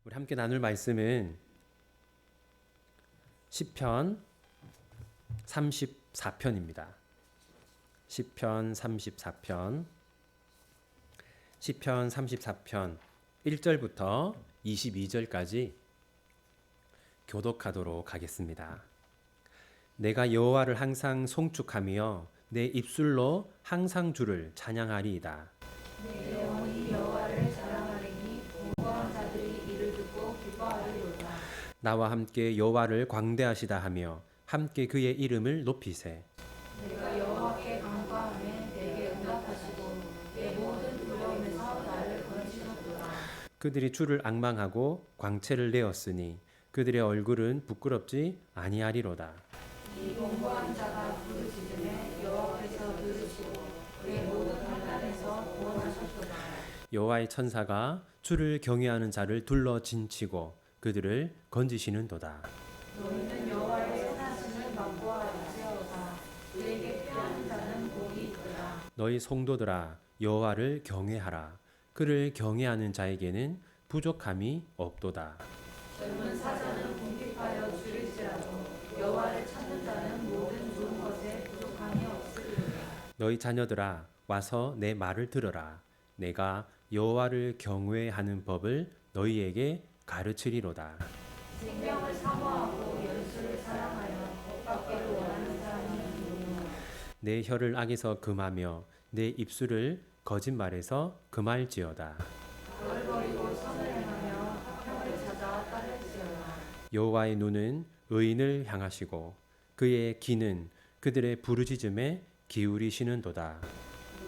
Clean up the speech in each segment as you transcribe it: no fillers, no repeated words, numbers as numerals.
우리 함께 나눌 말씀은 시편 34편입니다. 시편 34편 1절부터 22절까지 교독하도록 하겠습니다. 내가 여호와를 항상 송축하며 내 입술로 항상 주를 찬양하리이다. 내 영혼이 여호와를 자랑하리니 공고한 자들이 이를 듣고 기뻐하리로다. 나와 함께 여호와를 광대하시다 하며 함께 그의 이름을 높이세. 내가 여호와께 간구하면 내게 응답하시고 내 모든 두려움에서 나를 건지셨도다. 그들이 주를 앙망하고 광채를 내었으니 그들의 얼굴은 부끄럽지 아니하리로다. 이 공고한 자가 부르짖음에 여호와께서 들으시고 그의 모든 환난에서 구원하셨도다. 여호와의 천사가 주를 경외하는 자를 둘러 진치고 그들을 건지시는도다. 너희는 여호와의 선하심을 맛보아할지어다. 그에게 피하는 자는 복이 있도다. 너희 성도들아 여호와를 경외하라. 그를 경외하는 자에게는 부족함이 없도다. 젊은 사자는 궁핍하여 줄일지라도 여호와를 찾는 자는 모든 좋은 것에 부족함이 없으리로다. 너희 자녀들아 와서 내 말을 들으라. 내가 여호와를 경외하는 법을 너희에게 가르치리로다. 생명을 사모하고 연수를 사랑하여 법밖에를 원하는 사람이 누구냐. 내 혀를 악에서 금하며 내 입술을 거짓말에서 금할지어다. 널 버리고 선을 행하며 화평을 찾아 따를지어다. 여호와의 눈은 의인을 향하시고 그의 귀는 그들의 부르짖음에 기울이시는도다.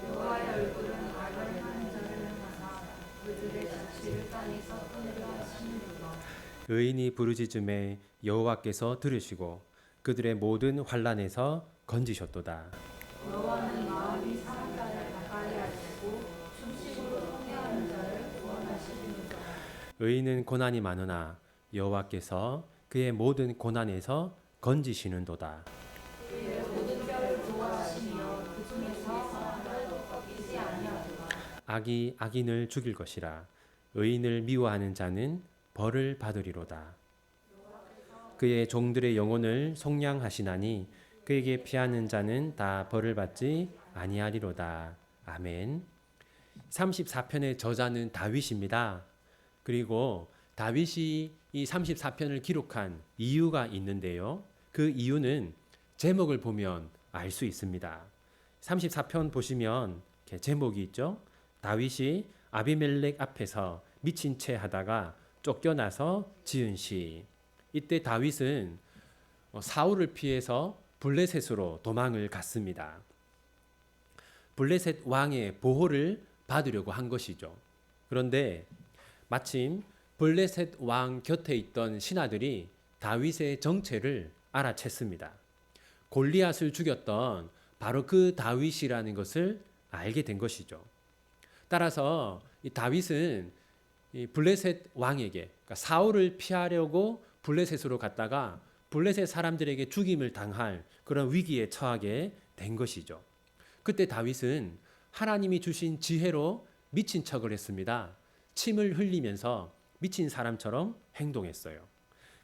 여호와의 얼굴은 악을 행하는 자를 향하사 그들의 자취를 땅에서 끊으려 하시느니라. 의인이 부르짖음에 여호와께서 들으시고 그들의 모든 환난에서 건지셨도다. 여호와는 마음이 상한 자를 가까이 하시고 충식으로 통회하는 자를 구원하시느니라. 의인은 고난이 많으나 여호와께서 그의 모든 고난에서 건지시는도다. 그의 모든 뼈를 보호하시며 그 중에서 하나도 꺾이지 아니하도다. 악이 악인을 죽일 것이라. 의인을 미워하는 자는 벌을 받으리로다. 그의 종들의 영혼을 속량하시나니 그에게 피하는 자는 다 벌을 받지 아니하리로다. 아멘. 34편의 저자는 다윗입니다. 그리고 다윗이 이 34편을 기록한 이유가 있는데요. 그 이유는 제목을 보면 알 수 있습니다. 34편 보시면 이렇게 제목이 있죠. 다윗이 아비멜렉 앞에서 미친 채 하다가 쫓겨나서 지은 시. 이때 다윗은 사울을 피해서 블레셋으로 도망을 갔습니다. 블레셋 왕의 보호를 받으려고 한 것이죠. 그런데 마침 블레셋 왕 곁에 있던 신하들이 다윗의 정체를 알아챘습니다. 골리앗을 죽였던 바로 그 다윗이라는 것을 알게 된 것이죠. 따라서 이 다윗은 이 블레셋 왕에게, 그러니까 사울을 피하려고 블레셋으로 갔다가 블레셋 사람들에게 죽임을 당할 그런 위기에 처하게 된 것이죠. 그때 다윗은 하나님이 주신 지혜로 미친 척을 했습니다. 침을 흘리면서 미친 사람처럼 행동했어요.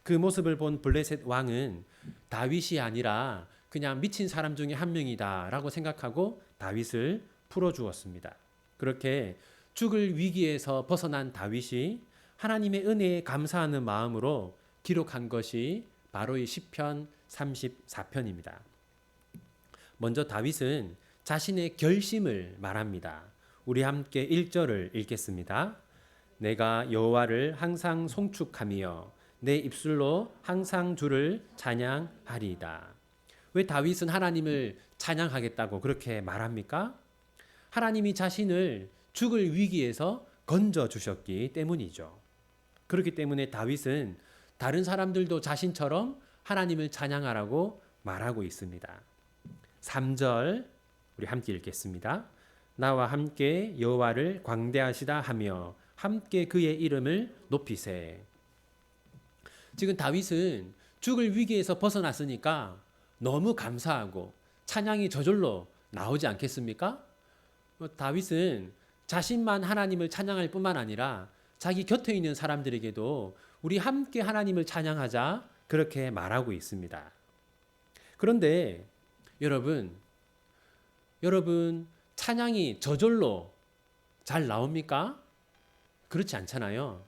그 모습을 본 블레셋 왕은 다윗이 아니라 그냥 미친 사람 중에 한 명이다라고 생각하고 다윗을 풀어주었습니다. 그렇게 죽을 위기에서 벗어난 다윗이 하나님의 은혜에 감사하는 마음으로 기록한 것이 바로 이 시편 34편입니다. 먼저 다윗은 자신의 결심을 말합니다. 우리 함께 1절을 읽겠습니다. 내가 여호와를 항상 송축하며 내 입술로 항상 주를 찬양하리이다. 왜 다윗은 하나님을 찬양하겠다고 그렇게 말합니까? 하나님이 자신을 죽을 위기에서 건져 주셨기 때문이죠. 그렇기 때문에 다윗은 다른 사람들도 자신처럼 하나님을 찬양하라고 말하고 있습니다. 3절 우리 함께 읽겠습니다. 나와 함께 여호와를 광대하시다 하며 함께 그의 이름을 높이세. 지금 다윗은 죽을 위기에서 벗어났으니까 너무 감사하고 찬양이 저절로 나오지 않겠습니까? 다윗은 자신만 하나님을 찬양할 뿐만 아니라 자기 곁에 있는 사람들에게도 우리 함께 하나님을 찬양하자 그렇게 말하고 있습니다. 그런데 여러분 찬양이 저절로 잘 나옵니까? 그렇지 않잖아요.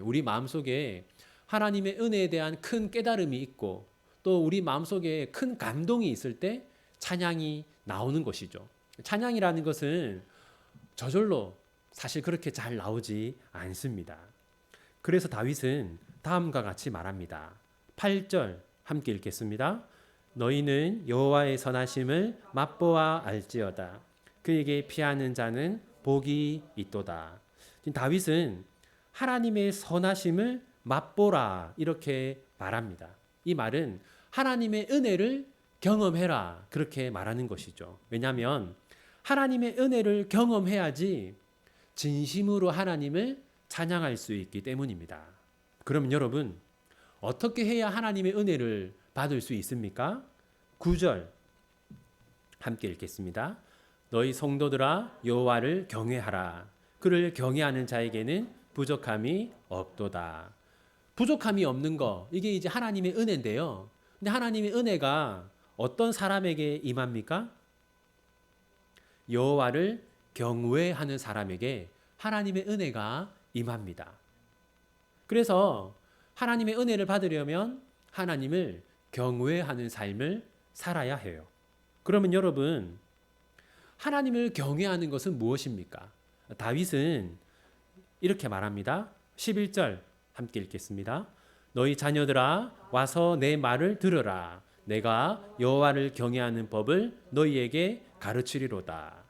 우리 마음속에 하나님의 은혜에 대한 큰 깨달음이 있고 또 우리 마음속에 큰 감동이 있을 때 찬양이 나오는 것이죠. 찬양이라는 것은 저절로 사실 그렇게 잘 나오지 않습니다. 그래서 다윗은 다음과 같이 말합니다. 8절 함께 읽겠습니다. 너희는 여호와의 선하심을 맛보아 알지어다. 그에게 피하는 자는 복이 있도다. 다윗은 하나님의 선하심을 맛보라 이렇게 말합니다. 이 말은 하나님의 은혜를 경험해라 그렇게 말하는 것이죠. 왜냐하면 하나님의 은혜를 경험해야지 진심으로 하나님을 찬양할 수 있기 때문입니다. 그럼 여러분 어떻게 해야 하나님의 은혜를 받을 수 있습니까? 9절 함께 읽겠습니다. 너희 성도들아 여호와를 경외하라. 그를 경외하는 자에게는 부족함이 없도다. 부족함이 없는 거 이게 이제 하나님의 은혜인데요. 근데 하나님의 은혜가 어떤 사람에게 임합니까? 여호와를 경외하는 사람에게 하나님의 은혜가 임합니다. 그래서 하나님의 은혜를 받으려면 하나님을 경외하는 삶을 살아야 해요. 그러면 여러분 하나님을 경외하는 것은 무엇입니까? 다윗은 이렇게 말합니다. 11절 함께 읽겠습니다. 너희 자녀들아 와서 내 말을 들으라. 내가 여호와를 경외하는 법을 너희에게 가르치리로다.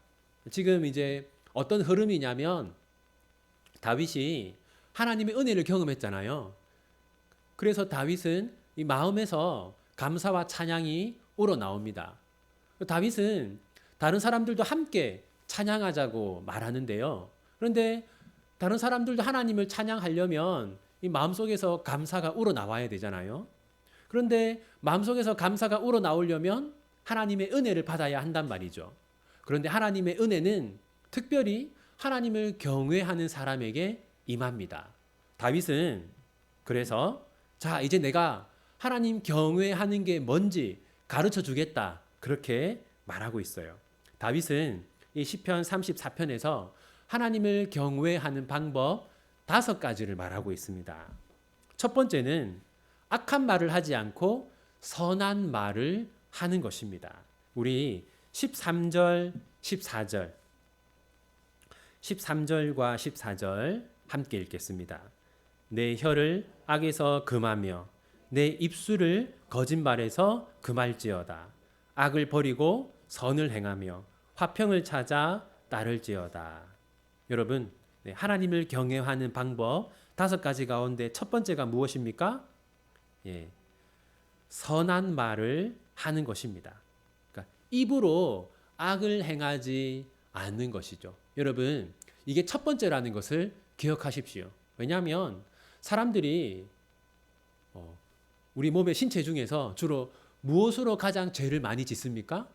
지금 이제 어떤 흐름이냐면 다윗이 하나님의 은혜를 경험했잖아요. 그래서 다윗은 이 마음에서 감사와 찬양이 우러나옵니다. 다윗은 다른 사람들도 함께 찬양하자고 말하는데요. 그런데 다른 사람들도 하나님을 찬양하려면 이 마음속에서 감사가 우러나와야 되잖아요. 그런데 마음속에서 감사가 우러나오려면 하나님의 은혜를 받아야 한단 말이죠. 그런데 하나님의 은혜는 특별히 하나님을 경외하는 사람에게 임합니다. 다윗은 그래서 자 이제 내가 하나님 경외하는 게 뭔지 가르쳐 주겠다 그렇게 말하고 있어요. 다윗은 이 시편 34편에서 하나님을 경외하는 방법 5가지를 말하고 있습니다. 첫 번째는 악한 말을 하지 않고 선한 말을 하는 것입니다. 우리 13절, 14절 13절과 14절 함께 읽겠습니다. 내 혀를 악에서 금하며 내 입술을 거짓말에서 금할지어다. 악을 버리고 선을 행하며 화평을 찾아 따를지어다. 여러분, 하나님을 경외하는 방법 5가지 가운데 첫 번째가 무엇입니까? 선한 말을 하는 것입니다. 그러니까 입으로 악을 행하지 않는 것이죠. 여러분, 이게 첫 번째라는 것을 기억하십시오. 왜냐하면 사람들이 우리 몸의 신체 중에서 주로 무엇으로 가장 죄를 많이 짓습니까?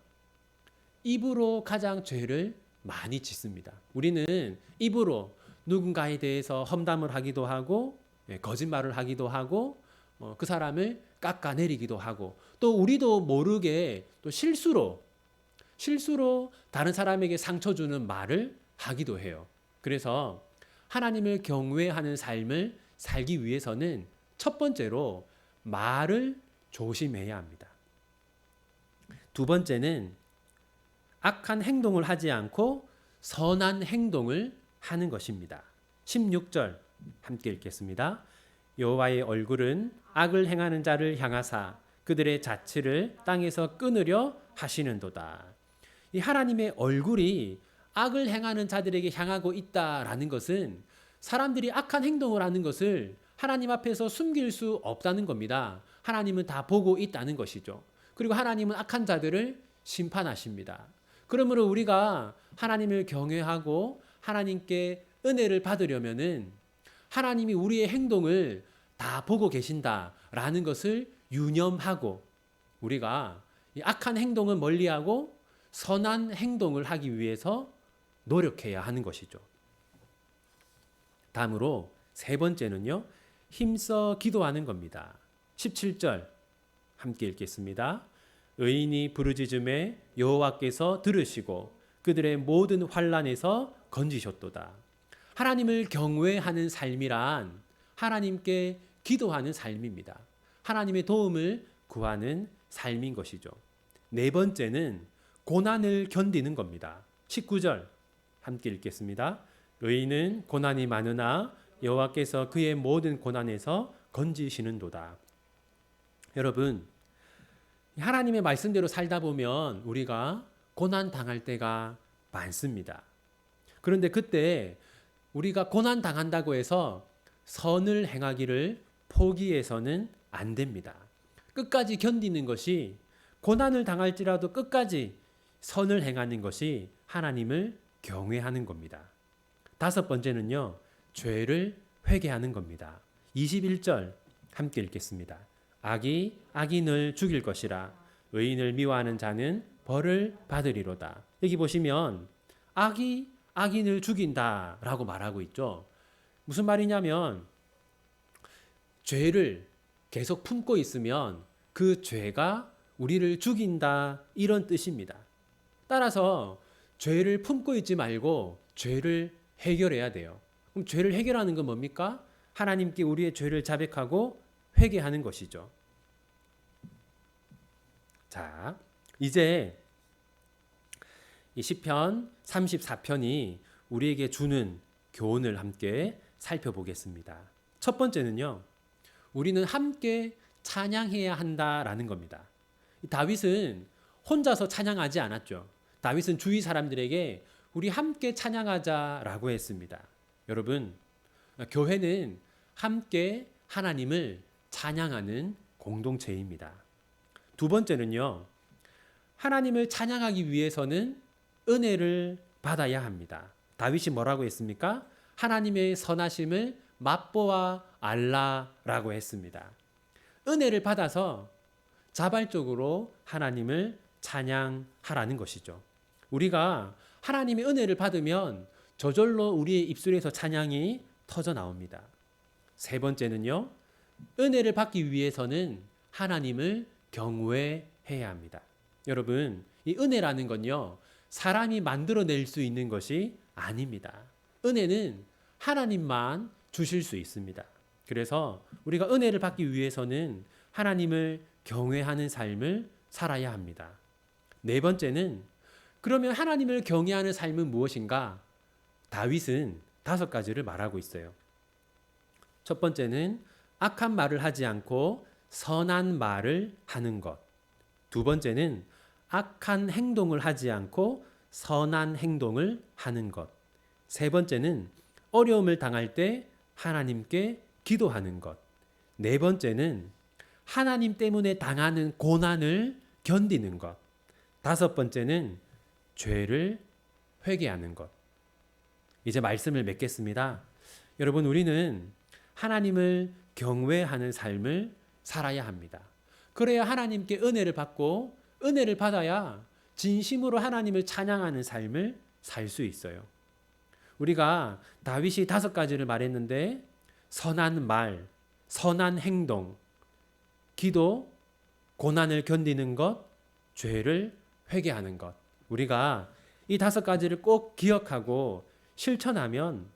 입으로 가장 죄를 많이 짓습니다. 우리는 입으로 누군가에 대해서 험담을 하기도 하고 거짓말을 하기도 하고 그 사람을 깎아내리기도 하고 또 우리도 모르게 또 실수로 다른 사람에게 상처 주는 말을 하기도 해요. 그래서 하나님을 경외하는 삶을 살기 위해서는 첫 번째로 말을 조심해야 합니다. 두 번째는 악한 행동을 하지 않고 선한 행동을 하는 것입니다. 16절 함께 읽겠습니다. 여호와의 얼굴은 악을 행하는 자를 향하사 그들의 자취를 땅에서 끊으려 하시는도다. 이 하나님의 얼굴이 악을 행하는 자들에게 향하고 있다라는 것은 사람들이 악한 행동을 하는 것을 하나님 앞에서 숨길 수 없다는 겁니다. 하나님은 다 보고 있다는 것이죠. 그리고 하나님은 악한 자들을 심판하십니다. 그러므로 우리가 하나님을 경외하고 하나님께 은혜를 받으려면은 하나님이 우리의 행동을 다 보고 계신다라는 것을 유념하고 우리가 이 악한 행동은 멀리하고 선한 행동을 하기 위해서 노력해야 하는 것이죠. 다음으로 세 번째는요, 힘써 기도하는 겁니다. 17절 함께 읽겠습니다. 의인이 부르짖음에 여호와께서 들으시고 그들의 모든 환난에서 건지셨도다. 하나님을 경외하는 삶이란 하나님께 기도하는 삶입니다. 하나님의 도움을 구하는 삶인 것이죠. 네 번째는 고난을 견디는 겁니다. 19절 함께 읽겠습니다. 의인은 고난이 많으나 여호와께서 그의 모든 고난에서 건지시는도다. 여러분, 하나님의 말씀대로 살다 보면 우리가 고난 당할 때가 많습니다. 그런데 그때 우리가 고난 당한다고 해서 선을 행하기를 포기해서는 안 됩니다. 끝까지 견디는 것이, 고난을 당할지라도 끝까지 선을 행하는 것이 하나님을 경외하는 겁니다. 다섯 번째는요, 죄를 회개하는 겁니다. 21절 함께 읽겠습니다. 악이 악인을 죽일 것이라 의인을 미워하는 자는 벌을 받으리로다. 여기 보시면 악이 악인을 죽인다라고 말하고 있죠. 무슨 말이냐면 죄를 계속 품고 있으면 그 죄가 우리를 죽인다, 이런 뜻입니다. 따라서 죄를 품고 있지 말고 죄를 해결해야 돼요. 그럼 죄를 해결하는 건 뭡니까? 하나님께 우리의 죄를 자백하고 회개하는 것이죠. 자, 이제 이 시편 34편이 우리에게 주는 교훈을 함께 살펴보겠습니다. 첫 번째는요, 우리는 함께 찬양해야 한다라는 겁니다. 다윗은 혼자서 찬양하지 않았죠. 다윗은 주위 사람들에게 우리 함께 찬양하자라고 했습니다. 여러분, 교회는 함께 하나님을 찬양하는 공동체입니다. 두 번째는요, 하나님을 찬양하기 위해서는 은혜를 받아야 합니다. 다윗이 뭐라고 했습니까? 하나님의 선하심을 맛보아 알라라고 했습니다. 은혜를 받아서 자발적으로 하나님을 찬양하라는 것이죠. 우리가 하나님의 은혜를 받으면 저절로 우리의 입술에서 찬양이 터져 나옵니다. 세 번째는요, 은혜를 받기 위해서는 하나님을 경외해야 합니다. 여러분, 이 은혜라는 건요, 사람이 만들어낼 수 있는 것이 아닙니다. 은혜는 하나님만 주실 수 있습니다. 그래서 우리가 은혜를 받기 위해서는 하나님을 경외하는 삶을 살아야 합니다. 네 번째는, 그러면 하나님을 경외하는 삶은 무엇인가? 다윗은 5가지를 말하고 있어요. 첫 번째는 악한 말을 하지 않고 선한 말을 하는 것. 두 번째는 악한 행동을 하지 않고 선한 행동을 하는 것. 세 번째는 어려움을 당할 때 하나님께 기도하는 것. 네 번째는 하나님 때문에 당하는 고난을 견디는 것. 다섯 번째는 죄를 회개하는 것. 이제 말씀을 맺겠습니다. 여러분, 우리는 하나님을 경외하는 삶을 살아야 합니다. 그래야 하나님께 은혜를 받고, 은혜를 받아야 진심으로 하나님을 찬양하는 삶을 살 수 있어요. 우리가 다윗이 5가지를 말했는데, 선한 말, 선한 행동, 기도, 고난을 견디는 것, 죄를 회개하는 것. 우리가 이 5가지를 꼭 기억하고 실천하면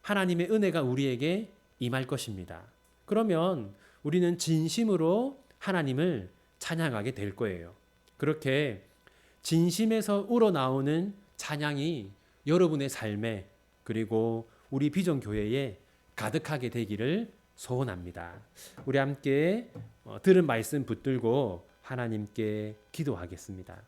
하나님의 은혜가 우리에게 임할 것입니다. 그러면 우리는 진심으로 하나님을 찬양하게 될 거예요. 그렇게 진심에서 우러나오는 찬양이 여러분의 삶에, 그리고 우리 비전교회에 가득하게 되기를 소원합니다. 우리 함께 들은 말씀 붙들고 하나님께 기도하겠습니다.